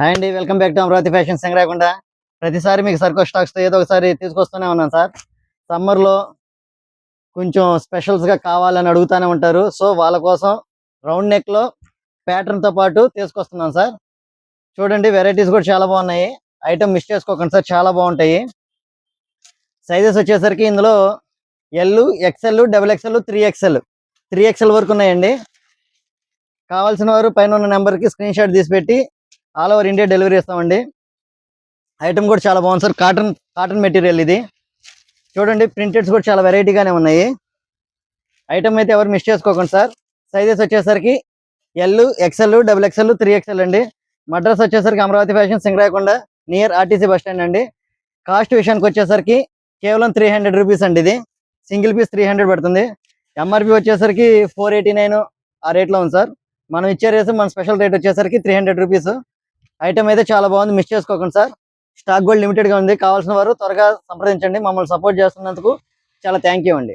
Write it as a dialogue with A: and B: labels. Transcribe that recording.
A: Hi అండి, welcome back to Amaravati fashion Singarayakonda. ప్రతిసారి మీకు సర్కో స్టాక్స్తో ఏదో ఒకసారి తీసుకొస్తూనే ఉన్నాను సార్. సమ్మర్లో కొంచెం స్పెషల్స్గా కావాలని అడుగుతూనే ఉంటారు. సో వాళ్ళ కోసం రౌండ్ నెక్లో ప్యాటర్న్తో పాటు తీసుకొస్తున్నాను సార్. చూడండి, వెరైటీస్ కూడా చాలా బాగున్నాయి. ఐటమ్ మిస్ చేసుకోకండి సార్, చాలా బాగుంటాయి. సైజెస్ వచ్చేసరికి ఇందులో L, XL, double XL, 3XL 3XL వరకు ఉన్నాయండి. కావాల్సిన వారు పైన ఉన్న నెంబర్కి స్క్రీన్ షాట్ తీసి పెట్టి ఆల్ ఓవర్ ఇండియా డెలివరీ ఇస్తామండి. ఐటమ్ కూడా చాలా బాగుంది సార్. కాటన్ మెటీరియల్ ఇది. చూడండి, ప్రింటెడ్స్ కూడా చాలా వెరైటీగానే ఉన్నాయి. ఐటమ్ అయితే ఎవరు మిస్ చేసుకోకండి సార్. సైజెస్ వచ్చేసరికి L, XL, double XL, 3XL అండి. మడ్రస్ వచ్చేసరికి Amaravati fashion Singarayakonda near RTC bus stand అండి. కాస్ట్ విషయానికి వచ్చేసరికి కేవలం 300 రూపీస్ అండి. ఇది సింగిల్ పీస్ 300 పడుతుంది. ఎంఆర్పి వచ్చేసరికి 489 ఆ రేట్లో ఉంది సార్. మనం ఇచ్చే రేసు మన స్పెషల్ రేట్ వచ్చేసరికి 300 రూపీస్. ఐటమ్ అయితే చాలా బాగుంది, మిస్ చేసుకోకండి సార్. స్టాక్ కూడా లిమిటెడ్గా ఉంది. కావాల్సిన వారు త్వరగా సంప్రదించండి. మమ్మల్ని సపోర్ట్ చేస్తున్నందుకు చాలా థ్యాంక్ యూ అండి.